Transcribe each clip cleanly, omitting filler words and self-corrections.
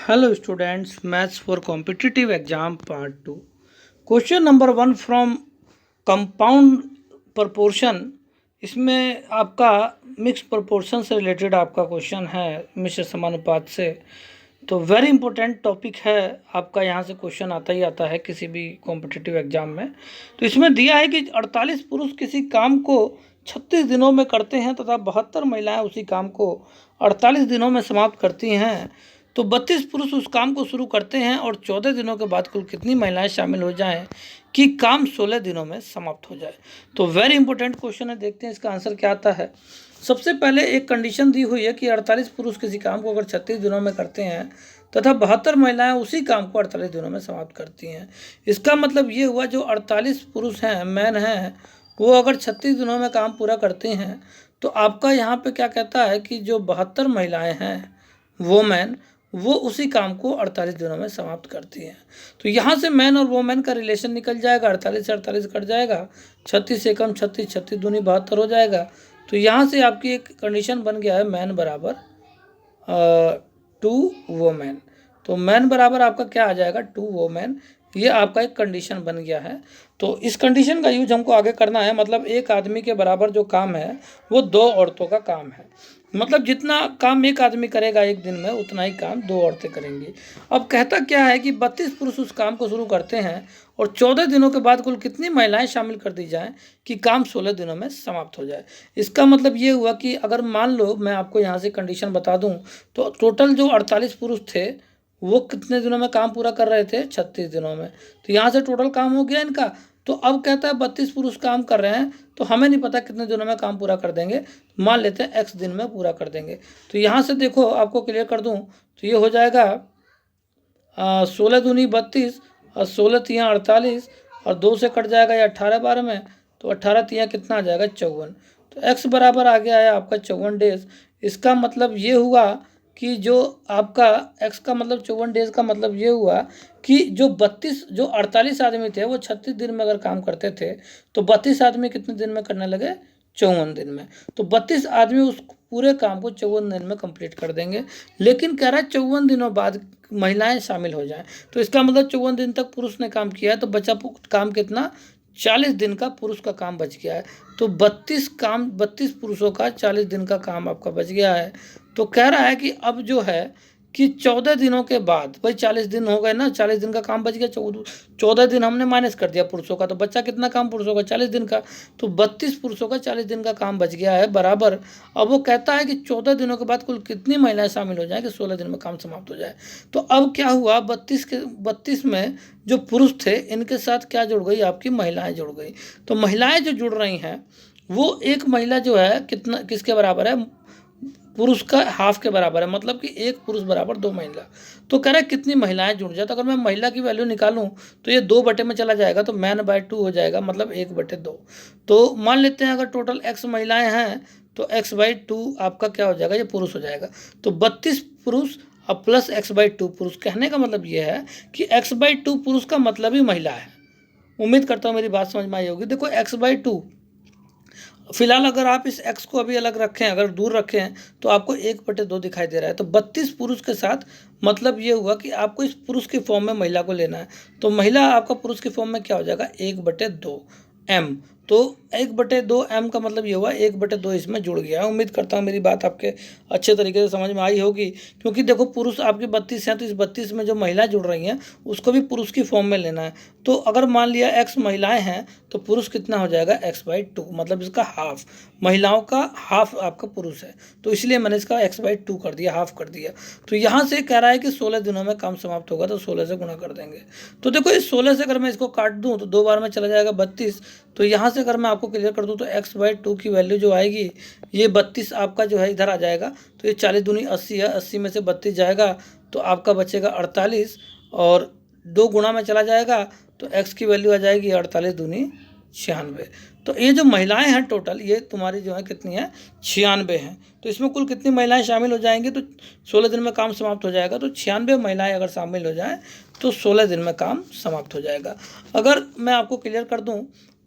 Hello students, Maths for Competitive Exam Part 2. Question number 1 from Compound Proportion. इसमें आपका mix proportion से related आपका question है, मिश्र समानुपात से। तो वेरी इंपॉर्टेंट टॉपिक है आपका, यहाँ से क्वेश्चन आता ही आता है किसी भी कॉम्पिटिटिव एग्जाम में। तो इसमें दिया है कि 48 पुरुष किसी काम को 36 दिनों में करते हैं तथा 72 महिलाएं उसी काम को 48 दिनों में समाप्त करती हैं। तो 32 पुरुष उस काम को शुरू करते हैं और 14 दिनों के बाद कुल कितनी महिलाएं शामिल हो जाएं कि काम 16 दिनों में समाप्त हो जाए। तो वेरी इंपॉर्टेंट क्वेश्चन है, देखते हैं इसका आंसर क्या आता है। सबसे पहले एक कंडीशन दी हुई है कि 48 पुरुष किसी काम को अगर 36 दिनों में करते हैं तथा 72 महिलाएं उसी काम को 48 दिनों में समाप्त करती हैं। इसका मतलब ये हुआ जो 48 पुरुष हैं, मैन हैं, वो अगर 36 दिनों में काम पूरा करते हैं तो आपका यहाँ पे क्या कहता है कि जो 72 महिलाएं हैं, वो मैन, वो उसी काम को 48 दिनों में समाप्त करती हैं। तो यहाँ से मैन और वोमेन का रिलेशन निकल जाएगा, 48 से 48 कट जाएगा, 36 से कम 36, 36 दूनी 72 हो जाएगा। तो यहाँ से आपकी एक कंडीशन बन गया है मैन बराबर 2 वोमेन। तो मैन बराबर आपका क्या आ जाएगा 2 वोमेन, ये आपका एक कंडीशन बन गया है। तो इस कंडीशन का यूज हमको आगे करना है, मतलब एक आदमी के बराबर जो काम है वो 2 औरतों का काम है। मतलब जितना काम एक आदमी करेगा एक दिन में उतना ही काम 2 औरतें करेंगी। अब कहता क्या है कि 32 पुरुष उस काम को शुरू करते हैं और 14 दिनों के बाद कुल कितनी महिलाएं शामिल कर दी जाएं कि काम 16 दिनों में समाप्त हो जाए। इसका मतलब ये हुआ कि अगर मान लो मैं आपको यहाँ से कंडीशन बता दूँ तो टोटल जो 48 पुरुष थे वो कितने दिनों में काम पूरा कर रहे थे, 36 दिनों में। तो यहाँ से टोटल काम हो गया इनका। तो अब कहता है 32 पुरुष काम कर रहे हैं, तो हमें नहीं पता कितने दिनों में काम पूरा कर देंगे, मान लेते हैं x दिन में पूरा कर देंगे। तो यहाँ से देखो आपको क्लियर कर दूँ तो ये हो जाएगा 16 दूनी 32 और 16 तियाँ 48 और 2 से कट जाएगा या 18 12 में, तो 18 तियाँ कितना आ जाएगा 54। तो x बराबर आ गया है आपका 54 डेज। इसका मतलब ये हुआ कि जो आपका x का मतलब 54 डेज का मतलब ये हुआ कि जो 48 आदमी थे वो 36 दिन में अगर काम करते थे तो 32 आदमी कितने दिन में करने लगे, 54 दिन में। तो 32 आदमी उस पूरे काम को 54 दिन में कंप्लीट कर देंगे। लेकिन कह रहा है 54 दिनों बाद महिलाएं शामिल हो जाएं। तो इसका मतलब 54 दिन तक पुरुष ने काम किया है, तो बचा काम कितना, 40 दिन का पुरुष का काम बच गया है। तो 32 पुरुषों का 40 दिन का काम आपका बच गया है। तो कह रहा है कि अब जो है कि 14 दिनों के बाद, भाई 40 दिन हो गए ना, 40 दिन का काम बच गया, 14 दिन हमने माइनस कर दिया पुरुषों का, तो बच्चा कितना काम पुरुषों का, 40 दिन का। तो 32 पुरुषों का 40 दिन का काम बच गया है बराबर। अब वो कहता है कि 14 दिनों के बाद कुल कितनी महिलाएं शामिल हो जाए कि 16 दिन में काम समाप्त हो जाए। तो अब क्या हुआ, 32 में जो पुरुष थे इनके साथ क्या जुड़ गई, आपकी महिलाएं जुड़ गई। तो महिलाएं जो जुड़ रही हैं वो एक महिला जो है कितना, किसके बराबर है, पुरुष का हाफ के बराबर है, मतलब कि एक पुरुष बराबर 2 महिला। तो कह रहा है कितनी महिलाएं जुड़ जाए। तो अगर मैं महिला की वैल्यू निकालूं तो ये 2 बटे में चला जाएगा, तो मैन बाय 2 हो जाएगा, मतलब 1/2। तो मान लेते हैं अगर टोटल x महिलाएं हैं तो x/2 आपका क्या हो जाएगा, ये पुरुष हो जाएगा। तो 32 पुरुष और प्लस x/2 पुरुष। कहने का मतलब ये है कि x/2 पुरुष का मतलब ही महिला है। उम्मीद करता हूँ मेरी बात समझ में आई होगी। देखो x/2 फिलहाल अगर आप इस x को अभी अलग रखें, अगर दूर रखें तो आपको 1/2 दिखाई दे रहा है। तो 32 पुरुष के साथ मतलब ये हुआ कि आपको इस पुरुष की फॉर्म में महिला को लेना है। तो महिला आपका पुरुष की फॉर्म में क्या हो जाएगा, 1/2 m। तो 1/2 m का मतलब ये हुआ 1/2 इसमें जुड़ गया है। उम्मीद करता हूँ मेरी बात आपके अच्छे तरीके से समझ में आई होगी, क्योंकि देखो पुरुष आपके 32 हैं तो इस 32 में जो महिलाएं जुड़ रही हैं उसको भी पुरुष की फॉर्म में लेना है। तो अगर मान लिया x महिलाएं हैं तो पुरुष कितना हो जाएगा, x/2, मतलब इसका हाफ, महिलाओं का हाफ आपका पुरुष है, तो इसलिए मैंने इसका x/2 कर दिया, हाफ कर दिया। तो यहाँ से कह रहा है कि 16 दिनों में काम समाप्त होगा, तो 16 से गुणा कर देंगे। तो देखो इस 16 से अगर मैं इसको काट दूँ तो 2 बार में चला जाएगा 32। तो यहाँ से अगर मैं आपको क्लियर कर दूँ तो x/2 की वैल्यू जो आएगी ये 32 आपका जो है इधर आ जाएगा। तो ये 40 दूनी 80 है, 80 में से 32 जाएगा तो आपका बचेगा 48 और 2 गुणा में चला जाएगा तो x की वैल्यू आ जाएगी 48 दूनी 96। तो ये जो महिलाएं हैं टोटल ये तुम्हारी जो है कितनी है, 96 हैं। तो इसमें कुल कितनी महिलाएं शामिल हो जाएंगी, तो 16 दिन में काम समाप्त हो जाएगा। तो 96 महिलाएं अगर शामिल हो जाएं तो 16 दिन में काम समाप्त हो जाएगा। अगर मैं आपको क्लियर कर दूं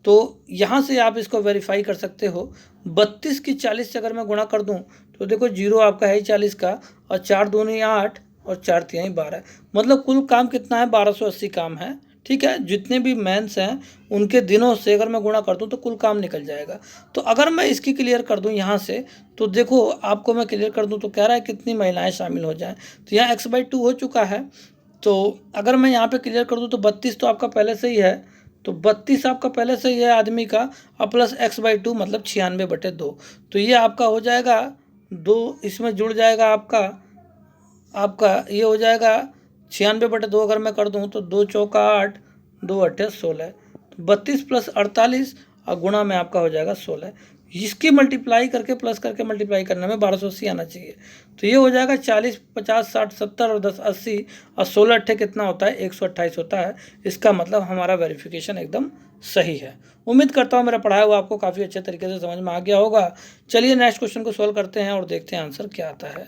तो यहाँ से आप इसको वेरीफाई कर सकते हो। 32 की 40 से अगर मैं गुणा कर दूं तो देखो 0 आपका है ही 40 का, और 4 दूनी 8 और 4 तिहाई 12, मतलब कुल काम कितना है 1280 काम है। ठीक है, जितने भी मेंस हैं उनके दिनों से अगर मैं गुणा कर दूं तो कुल काम निकल जाएगा। तो अगर मैं इसकी क्लियर कर दूं यहाँ से, तो देखो आपको मैं क्लियर कर दूं तो कह रहा है कितनी महिलाएं शामिल हो जाएं, तो यहाँ x/2 हो चुका है। तो अगर मैं यहाँ पे क्लियर कर दूं तो 32 तो आपका पहले से ही है, तो 32 आपका पहले से ही है आदमी का, और प्लस x/2 मतलब 96/2। तो ये आपका हो जाएगा 2, इसमें जुड़ जाएगा आपका आपका ये हो जाएगा 96/2 अगर मैं कर दूं तो 2 चौका 8, 2 अट्ठे 16, तो 32 प्लस 48 और गुणा में आपका हो जाएगा 16। इसकी मल्टीप्लाई करके प्लस करके मल्टीप्लाई करने में 1280 आना चाहिए। तो ये हो जाएगा 40, 50, 60, 70 और 10 80, और 16 अट्ठे कितना होता है 128 होता है। इसका मतलब हमारा वेरिफिकेशन एकदम सही है। उम्मीद करता हूँ मेरा पढ़ाया हुआ आपको काफ़ी अच्छे तरीके से समझ में आ गया होगा। चलिए नेक्स्ट क्वेश्चन को सॉल्व करते हैं और देखते हैं आंसर क्या आता है।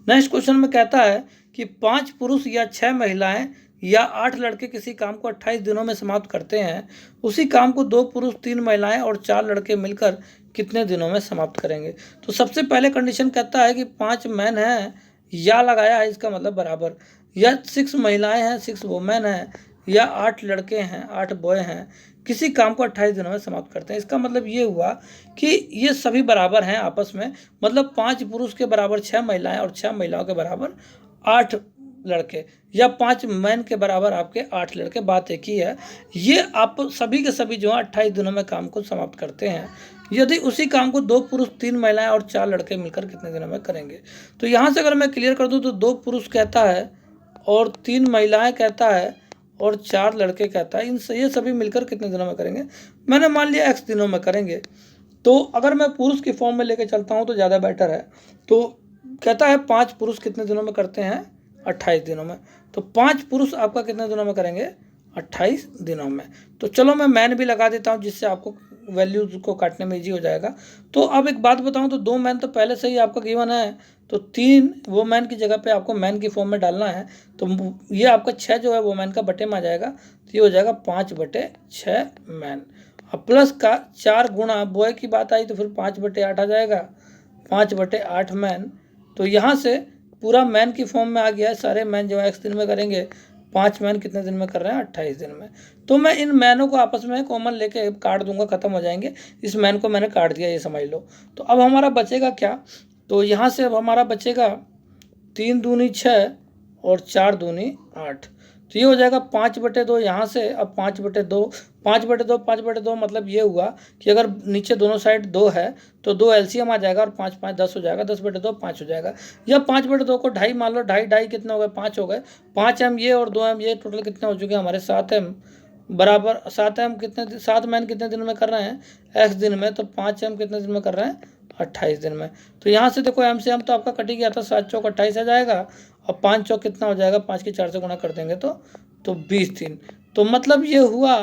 नेक्स्ट क्वेश्चन में कहता है कि 5 पुरुष या 6 महिलाएं या 8 लड़के किसी काम को 28 दिनों में समाप्त करते हैं। उसी काम को 2 पुरुष, 3 महिलाएं और 4 लड़के मिलकर कितने दिनों में समाप्त करेंगे। तो सबसे पहले कंडीशन कहता है कि 5 मैन हैं, या लगाया है इसका मतलब बराबर, या 6 महिलाएं हैं, 6 वुमेन हैं, या 8 लड़के हैं, 8 बॉय हैं, किसी काम को 28 दिनों में समाप्त करते हैं। इसका मतलब ये हुआ कि ये सभी बराबर हैं आपस में, मतलब 5 पुरुष के बराबर 6 महिलाएं और 6 महिलाओं के बराबर 8 लड़के, या 5 मैन के बराबर आपके 8 लड़के। बात एक ही है, ये आप सभी के सभी जो है 28 दिनों में काम को समाप्त करते हैं। यदि उसी काम को 2 पुरुष, 3 महिलाएं और 4 लड़के मिलकर कितने दिनों में करेंगे। तो यहाँ से अगर मैं क्लियर कर दूँ तो 2 पुरुष कहता है और 3 महिलाएं कहता है और 4 लड़के कहता है, ये सभी मिलकर कितने दिनों में करेंगे। मैंने मान लिया x दिनों में करेंगे। तो अगर मैं पुरुष की फॉर्म में लेके चलता हूँ तो ज़्यादा बेटर है। तो कहता है 5 पुरुष कितने दिनों में करते हैं 28 दिनों में। तो 5 पुरुष आपका कितने दिनों में करेंगे 28 दिनों में। तो चलो मैं मैन भी लगा देता हूँ जिससे आपको वैल्यूज को काटने में ईजी हो जाएगा। तो अब एक बात बताऊँ तो 2 मैन तो पहले से ही आपका गिवन है, तो 3 वो मैन की जगह पे आपको मैन की फॉर्म में डालना है। तो ये आपका 6 जो है वो मैन का बटे में आ जाएगा, तो ये हो जाएगा 5/6 मैन, और प्लस का 4 गुणा बॉय की बात आई तो फिर 5/8 आ जाएगा, 5/8 मैन। तो यहाँ से पूरा मैन की फॉर्म में आ गया है, सारे मैन जो है x दिन में करेंगे, 5 मैन कितने दिन में कर रहे हैं 28 दिन में। तो मैं इन मैनों को आपस में कॉमन लेके काट दूंगा, खत्म हो जाएंगे। इस मैन को मैंने काट दिया, ये समझ लो। तो अब हमारा बचेगा क्या, तो यहाँ से अब हमारा बचेगा 3 दूनी 6 और 4 दूनी 8। तो ये हो जाएगा 5/2 यहाँ से। अब 5/2 5/2 5/2 मतलब ये हुआ कि अगर नीचे दोनों साइड 2 है तो 2 एलसीएम आ जाएगा और 5 5 10 हो जाएगा, 10/2 5 हो जाएगा। या 5/2 को 2.5 मान लो, 2.5 कितने हो गए 5 हो गए, 5 एम ये और 2 एम ये, टोटल कितने हो चुके हैं हमारे 7 एम बराबर। 7 एम कितने, 7 मैन कितने दिन में कर रहे हैं x दिन में, तो 5 एम कितने दिन में कर रहे हैं 28 दिन में। तो यहाँ से देखो एम से एम तो आपका कट ही गया था, 7 चौक 28 आ जाएगा, और 5 चौक कितना हो जाएगा, 5 की 4 से गुणा कर देंगे तो 20 दिन। तो मतलब ये हुआ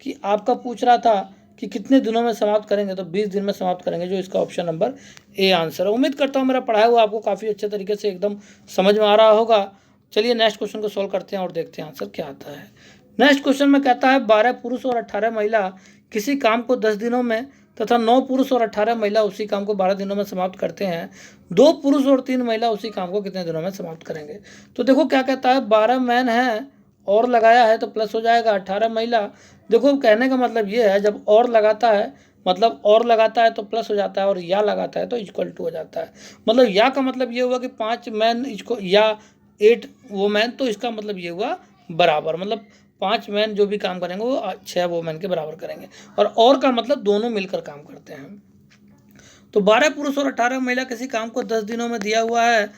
कि आपका पूछ रहा था कि कितने दिनों में समाप्त करेंगे, तो 20 दिन में समाप्त करेंगे, जो इसका ऑप्शन नंबर ए आंसर है। उम्मीद करता हूँ मेरा पढ़ाया हुआ आपको काफ़ी अच्छे तरीके से एकदम समझ में आ रहा होगा। चलिए नेक्स्ट क्वेश्चन को सॉल्व करते हैं और देखते हैं आंसर क्या आता है। नेक्स्ट क्वेश्चन में कहता है 12 पुरुष और 18 महिला किसी काम को 10 दिनों में तथा 9 पुरुष और 18 महिला उसी काम को 12 दिनों में समाप्त करते हैं। 2 पुरुष और 3 महिला उसी काम को कितने दिनों में समाप्त करेंगे। तो देखो क्या कहता है, 12 मैन है और लगाया है तो प्लस हो जाएगा 18 महिला। देखो कहने का मतलब ये है, जब और लगाता है मतलब और लगाता है तो प्लस हो जाता है, और या लगाता है तो इक्वल टू हो जाता है। मतलब या का मतलब ये हुआ कि 5 मैन इसको या 8 वो मैन, तो इसका मतलब ये हुआ बराबर, मतलब 5 मैन जो भी काम करेंगे वो 6 वो मैन के बराबर करेंगे। और का मतलब दोनों मिलकर काम करते हैं। तो 12 पुरुष और 18 महिला किसी काम को 10 दिनों में दिया हुआ है।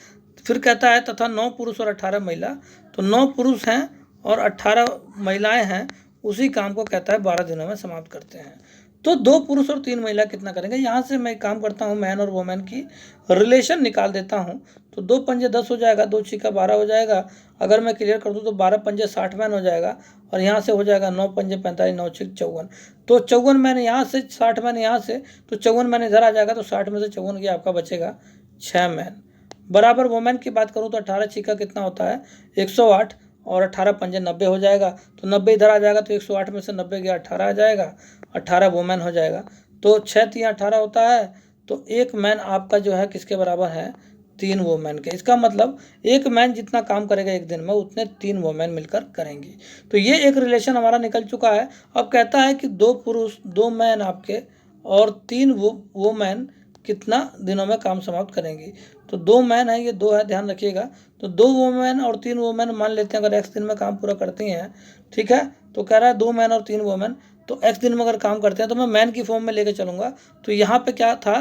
फिर कहता है तथा 9 पुरुष और 18 महिला, तो 9 पुरुष हैं और 18 महिलाएं हैं, उसी काम को कहता है 12 दिनों में समाप्त करते हैं। तो 2 पुरुष और 3 महिला कितना करेंगे। यहाँ से मैं काम करता हूँ, मैन और वोमेन की रिलेशन निकाल देता हूँ। तो 2 पंजे 10 हो जाएगा, 2 छिक्का 12 हो जाएगा। अगर मैं क्लियर कर दूँ तो 12 पंजे 60 मैन हो जाएगा, और यहाँ से हो जाएगा 9 पंजे 45, 9 छिक 54। तो 54 मैन यहाँ से, 60 मैन यहाँ से, तो 54 मैन इधर आ जाएगा। तो 60 में से 54 गया, आपका बचेगा 6 मैन। बराबर वोमेन की बात करूँ तो 18 छिक्का कितना होता है 108, और 18 पंजे 90 हो जाएगा। तो 90 इधर आ जाएगा, तो 108 में से 90 गया 18 आ जाएगा, 18 वोमेन हो जाएगा। तो 6 3 18 होता है। तो 1 मैन आपका जो है किसके बराबर है, 3 वोमेन के। इसका मतलब एक मैन जितना काम करेगा एक दिन में उतने 3 वोमेन मिलकर करेंगी। तो ये एक रिलेशन हमारा निकल चुका है। अब कहता है कि 2 पुरुष 2 मैन आपके और 3 वोमेन कितना दिनों में काम समाप्त करेंगी। तो 2 मैन है, ये 2 है, ध्यान रखिएगा। तो 2 वोमेन और 3 वोमेन मान लेते हैं अगर x दिन में काम पूरा करती हैं, ठीक है। तो कह रहा है 2 मैन और 3 वोमेन, तो x दिन में अगर काम करते हैं तो मैं मैन की फॉर्म में लेके चलूँगा। तो यहाँ पे क्या था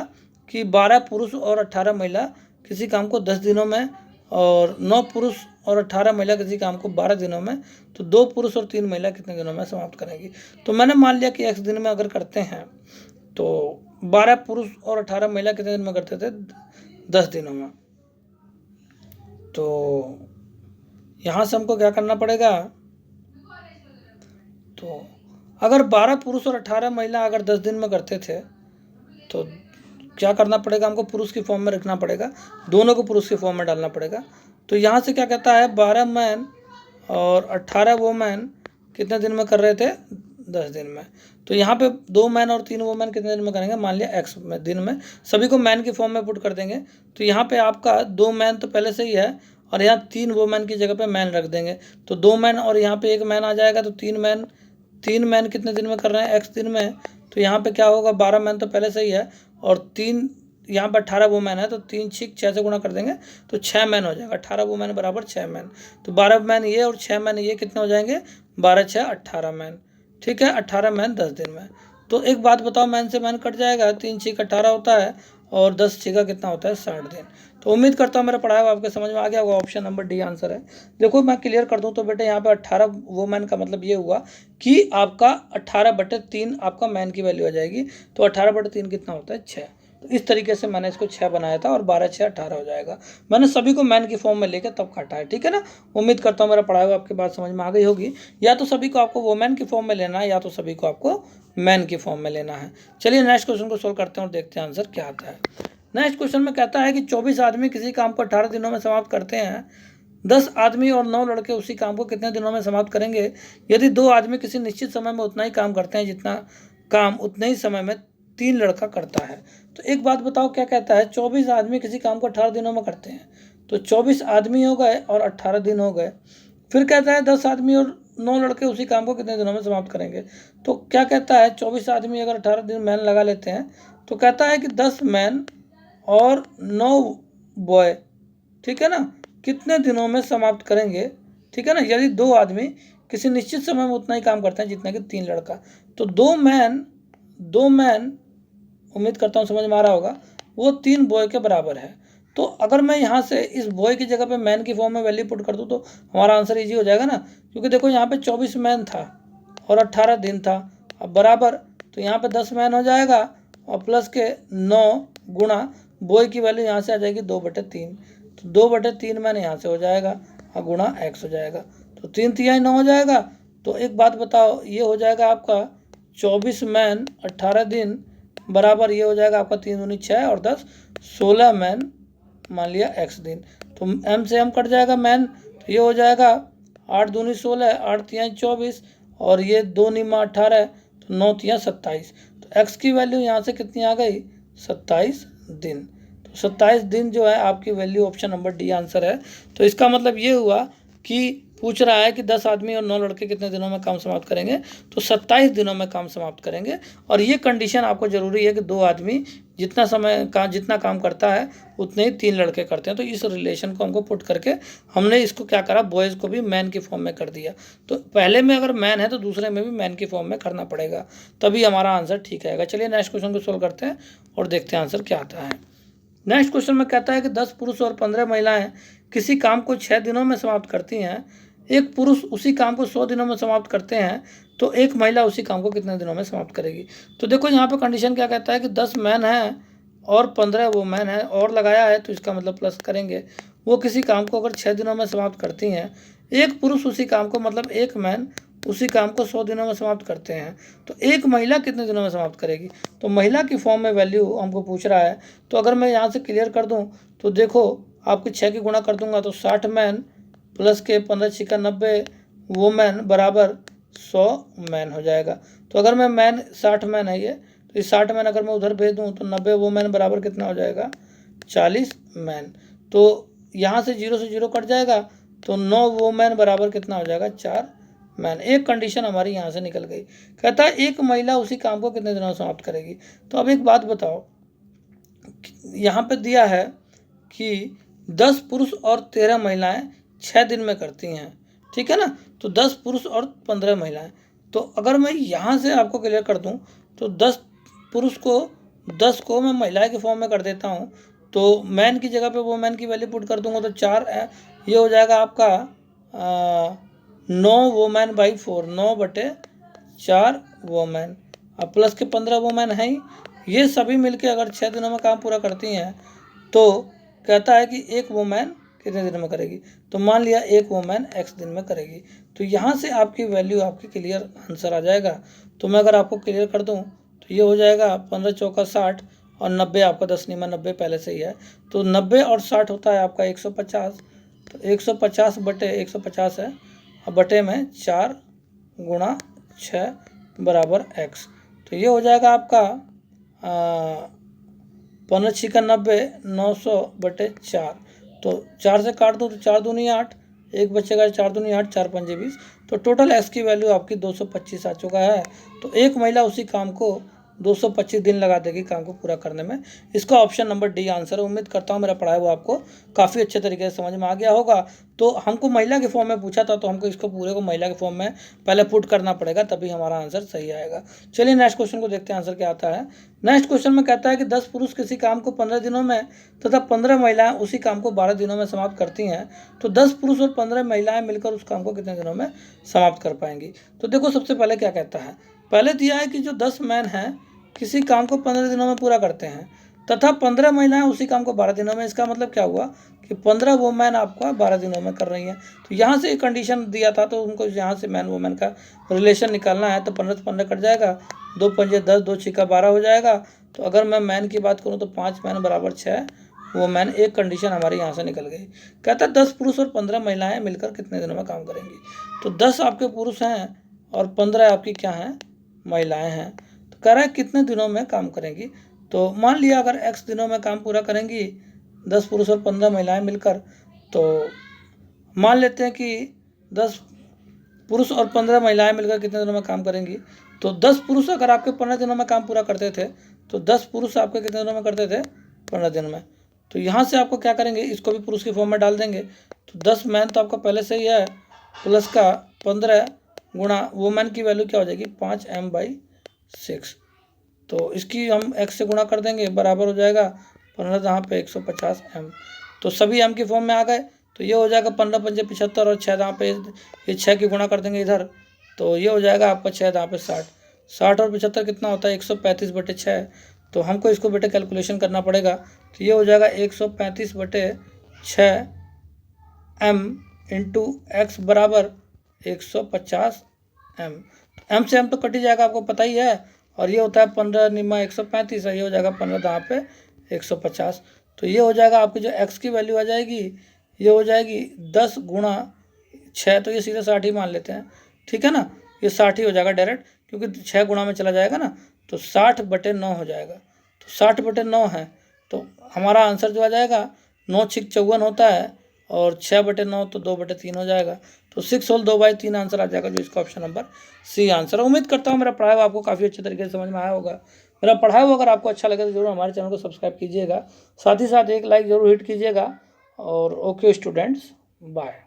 कि 12 पुरुष और 18 महिला किसी काम को 10 दिनों में, और 9 पुरुष और 18 महिला किसी काम को 12 दिनों में। तो 2 पुरुष और 3 महिला कितने दिनों में समाप्त करेंगी। तो मैंने मान लिया कि x दिन में अगर करते हैं तो 12 पुरुष और 18 महिला कितने दिन में करते थे, 10 दिनों में। तो यहाँ से हमको क्या करना पड़ेगा, तो अगर 12 पुरुष और 18 महिला अगर 10 दिन में करते थे तो क्या करना पड़ेगा, हमको पुरुष की फॉर्म में रखना पड़ेगा, दोनों को पुरुष की फॉर्म में डालना पड़ेगा। तो यहाँ से क्या कहता है 12 मैन और 18 वोमेन कितने दिन में कर रहे थे, 10 दिन में। तो यहाँ पे 2 मैन और 3 वोमेन कितने दिन में करेंगे, मान लिया x में दिन में, सभी को मैन की फॉर्म में पुट कर देंगे। तो यहाँ पे आपका 2 मैन तो पहले से ही है और यहाँ 3 वोमेन की जगह पे मैन रख देंगे। तो 2 मैन और यहाँ पे 1 मैन आ जाएगा। तो 3 मैन कितने दिन में कर रहे हैं, x दिन में। तो यहाँ पे क्या होगा, 12 मैन तो पहले से ही है और 3 यहाँ पर 18 वोमेन है, तो 3 6 6 से गुणा कर देंगे तो 6 मैन हो जाएगा। 18 वोमेन बराबर 6 मैन। तो 12 मैन ये और 6 मैन ये कितने हो जाएंगे, 12 6 18 मैन, ठीक है। 18 मैन 10 दिन में। तो एक बात बताओ, मैन से मैन कट जाएगा, 3 6 18 होता है और 10 6 का कितना होता है, 60 दिन। तो उम्मीद करता हूँ मेरा पढ़ाया हुआ आपके समझ में आ गया होगा। ऑप्शन नंबर डी आंसर है। देखो मैं क्लियर कर दूँ तो बेटे यहाँ पे 18 वोमेन का मतलब ये हुआ कि आपका 18/3 आपका मैन की वैल्यू आ जाएगी। तो 18/3 कितना होता है, 6। तो इस तरीके से मैंने इसको 6 बनाया था और 12 6 18 हो जाएगा। मैंने सभी को मैन की फॉर्म में लेकर तब काटा है, ठीक है ना। उम्मीद करता हूँ मेरा पढ़ाया हुआ आपके बात समझ में आ गई होगी। या तो सभी को आपको वोमेन की फॉर्म में लेना है या तो सभी को आपको मैन की फॉर्म में लेना है। चलिए नेक्स्ट क्वेश्चन को सोल्व करते हैं और देखते हैं आंसर क्या आता है। नेक्स्ट क्वेश्चन में कहता है कि 24 आदमी किसी काम को 18 दिनों में समाप्त करते हैं। 10 आदमी और 9 लड़के उसी काम को कितने दिनों में समाप्त करेंगे। यदि 2 आदमी किसी निश्चित समय में उतना ही काम करते हैं जितना काम उतने ही समय में 3 लड़का करता है। तो एक बात बताओ, क्या कहता है 24 आदमी किसी काम को 18 दिनों में करते हैं। तो 24 आदमी हो गए और 18 दिन हो गए। फिर कहता है 10 आदमी और 9 लड़के उसी काम को कितने दिनों में समाप्त करेंगे। तो क्या कहता है 24 आदमी अगर 18 दिन मैन लगा लेते हैं तो कहता है कि 10 मैन और 9 बॉय, ठीक है ना, कितने दिनों में समाप्त करेंगे, ठीक है ना। यदि 2 आदमी किसी निश्चित समय में उतना ही काम करते हैं जितना कि 3 लड़का। तो 2 मैन उम्मीद करता हूँ समझ में आ रहा होगा, वो 3 बॉय के बराबर है। तो अगर मैं यहाँ से इस बॉय की जगह पे मैन की फॉर्म में वैल्यू पुट कर दूँ तो हमारा आंसर इजी हो जाएगा ना। क्योंकि देखो यहाँ पे 24 मैन था और 18 दिन था, अब बराबर, तो यहाँ पे 10 मैन हो जाएगा और प्लस के 9 गुणा बॉय की वैल्यू यहाँ से आ जाएगी 2/3। तो 2/3 मैन यहाँ से हो जाएगा और गुणा x हो जाएगा। तो 3 तिहाई 9 हो जाएगा। तो एक बात बताओ, ये हो जाएगा आपका 24 मैन 18 दिन बराबर ये हो जाएगा आपका 3 दूनी 6 और 10 16 मैन मान लिया x दिन। तो m से m कट जाएगा मैन, तो ये हो जाएगा 8 दूनी 16 8 तिहाई 24 और ये 2 निमा 18 तो 9 तिहाई 27। तो x की वैल्यू यहाँ से कितनी आ गई, 27 दिन। तो 27 दिन जो है आपकी value option number D answer है। तो इसका मतलब ये हुआ कि पूछ रहा है कि 10 आदमी और 9 लड़के कितने दिनों में काम समाप्त करेंगे। तो 27 दिनों में काम समाप्त करेंगे। और ये कंडीशन आपको ज़रूरी है कि 2 आदमी जितना काम करता है उतने ही 3 लड़के करते हैं। तो इस रिलेशन को हमको पुट करके हमने इसको क्या करा, बॉयज़ को भी मैन की फॉर्म में कर दिया। तो पहले में अगर मैन है तो दूसरे में भी मैन की फॉर्म में करना पड़ेगा, तभी हमारा आंसर ठीक आएगा। चलिए नेक्स्ट क्वेश्चन को सोल्व करते हैं और देखते हैं आंसर क्या आता है। नेक्स्ट क्वेश्चन में कहता है कि 10 पुरुष और 15 महिलाएं किसी काम को 6 दिनों में समाप्त करती हैं। एक पुरुष उसी काम को 100 दिनों में समाप्त करते हैं, तो एक महिला उसी काम को कितने दिनों में समाप्त करेगी। तो देखो यहाँ पे कंडीशन क्या कहता है कि 10 मैन हैं और 15 वोमेन है और लगाया है, तो इसका मतलब प्लस करेंगे। वो किसी काम को अगर 6 दिनों में समाप्त करती हैं, एक पुरुष उसी काम को मतलब एक मैन उसी काम को 100 दिनों में समाप्त करते हैं, तो एक महिला कितने दिनों में समाप्त करेगी। तो महिला की फॉर्म में वैल्यू हमको पूछ रहा है। तो अगर मैं यहाँ से क्लियर कर दूँ तो देखो आपकी 6 की गुणा कर दूंगा तो 60 मैन प्लस के 15 छिका 90 वोमेन बराबर 100 मैन हो जाएगा। तो अगर मैं मैन 60 मैन है ये, तो इस 60 मैन अगर मैं उधर भेज दूँ तो 90 वोमेन बराबर कितना हो जाएगा, 40 मैन। तो यहाँ से 0 कट जाएगा, तो 9 वोमेन बराबर कितना हो जाएगा, 4 मैन। एक कंडीशन हमारी यहाँ से निकल गई। कहता है एक महिला उसी काम को कितने दिनों में समाप्त करेगी। तो अब एक बात बताओ, यहाँ पे दिया है कि 10 पुरुष और 13 महिलाएं 6 दिन में करती हैं, ठीक है ना। तो 10 पुरुष और 15 महिलाएं, तो अगर मैं यहाँ से आपको क्लियर कर दूँ तो 10 पुरुष को 10 को मैं महिला के फॉर्म में कर देता हूँ, तो मैन की जगह पे वो मैन की वैल्यू पुट कर दूंगा, तो 4 ये हो जाएगा आपका 9 वोमैन बाई 4, 9/4 वोमैन, अब प्लस के 15 वोमैन हैं ही। ये सभी मिलके अगर 6 दिनों में काम पूरा करती हैं तो कहता है कि एक वोमैन कितने दिन में करेगी। तो मान लिया एक वोमैन x दिन में करेगी। तो यहाँ से आपकी वैल्यू आपकी क्लियर आंसर आ जाएगा। तो मैं अगर आपको क्लियर कर दूँ तो ये हो जाएगा 15 चौका 60 और 90 आपका 10 नहीं में 90 पहले से ही है, तो 90 और 60 होता है आपका 150। तो 150 बटे 150 है और बटे में 4 गुणा 6 बराबर x। तो ये हो जाएगा आपका 15 छिका 90, 900 बटे 4। तो 4 से काट दो तो 4 दूनी 8, एक बचेगा 4 दूनी 8, 4 पंजे 20। तो टोटल एक्स की वैल्यू आपकी 225 आ चुका है। तो एक महिला उसी काम को 225 दिन लगा देगी काम को पूरा करने में। इसका ऑप्शन नंबर डी आंसर है। उम्मीद करता हूँ मेरा पढ़ाया हुआ आपको काफ़ी अच्छे तरीके से समझ में आ गया होगा। तो हमको महिला के फॉर्म में पूछा था, तो हमको इसको पूरे को महिला के फॉर्म में पहले पुट करना पड़ेगा, तभी हमारा आंसर सही आएगा। चलिए नेक्स्ट क्वेश्चन को देखते हैं आंसर क्या आता है। नेक्स्ट क्वेश्चन में कहता है कि 10 पुरुष किसी काम को 15 दिनों में तथा 15 महिलाएं उसी काम को 12 दिनों में समाप्त करती हैं, तो 10 पुरुष और 15 महिलाएं मिलकर उस काम को कितने दिनों में समाप्त कर पाएंगी। तो देखो सबसे पहले क्या कहता है, पहले दिया है कि जो 10 मैन हैं किसी काम को 15 दिनों में पूरा करते हैं तथा 15 महिलाएं उसी काम को 12 दिनों में। इसका मतलब क्या हुआ कि 15 वोमेन आपका 12 दिनों में कर रही हैं। तो यहाँ से एक कंडीशन दिया था, तो उनको यहाँ से मैन वोमेन का रिलेशन निकालना है। तो 15 से 15 कट जाएगा, 2 पंजे 10, 2 छिका 12 हो जाएगा। तो अगर मैं मैन की बात करूँ तो 5 मैन बराबर 6 वोमेन। एक कंडीशन हमारी यहाँ से निकल गई। कहता है 10 पुरुष और 15 महिलाएँ मिलकर कितने दिनों में काम करेंगी। तो 10 आपके पुरुष हैं और 15 आपकी क्या हैं, महिलाएँ हैं। तो कह रहा है कितने दिनों में काम करेंगी। तो मान लिया अगर x दिनों में काम पूरा करेंगी 10 पुरुष और 15 महिलाएं मिलकर, तो मान लेते हैं कि 10 पुरुष और 15 महिलाएं मिलकर कितने दिनों में काम करेंगी। तो 10 पुरुष अगर आपके 15 दिनों में काम पूरा करते थे, तो 10 पुरुष आपके कितने दिनों में करते थे, 15 दिन में। तो यहाँ से आपको क्या करेंगे, इसको भी पुरुष के फॉर्म में डाल देंगे। तो 10 मैन तो आपका पहले से ही है, प्लस का 15 गुणा वोमेन की वैल्यू क्या हो जाएगी 5m/6। तो इसकी हम x से गुणा कर देंगे, बराबर हो जाएगा 15 जहाँ पे 150 m। तो सभी m की फॉर्म में आ गए। तो ये हो जाएगा 15 पंजे 75 और 6 जहाँ पे ये 6 की गुणा कर देंगे इधर, तो ये हो जाएगा आपका 6 जहाँ पे 60। 60 और 75 कितना होता है 135/6। तो हमको इसको बेटे कैलकुलेशन करना पड़ेगा। तो ये हो जाएगा 135/6 m इंटू x बराबर 150 m। m से m तो कट ही जाएगा, आपको पता ही है। और ये होता है 15 निमा 135 है, ये हो जाएगा 15 जहाँ पे 150। तो ये हो जाएगा आपकी जो x की वैल्यू आ जाएगी, ये हो जाएगी 10 गुणा 6। तो ये सीधे 60 ही मान लेते हैं, ठीक है ना। ये 60 ही हो जाएगा डायरेक्ट, क्योंकि 6 गुणा में चला जाएगा ना। तो 60/9 हो जाएगा। तो 60/9 है, तो हमारा आंसर जो आ जाएगा 9 छिक 54 होता है और 6/9 तो 2/3 हो जाएगा। तो 6 होल 2/3 आंसर आ जाएगा, जो इसका ऑप्शन नंबर सी आंसर है। उम्मीद करता हूँ मेरा पढ़ाया हुआ आपको काफ़ी अच्छे तरीके से समझ में आया होगा। मेरा पढ़ाया हुआ अगर आपको अच्छा लगे तो जरूर हमारे चैनल को सब्सक्राइब कीजिएगा, साथ ही साथ एक लाइक जरूर हिट कीजिएगा। और ओके स्टूडेंट्स, बाय।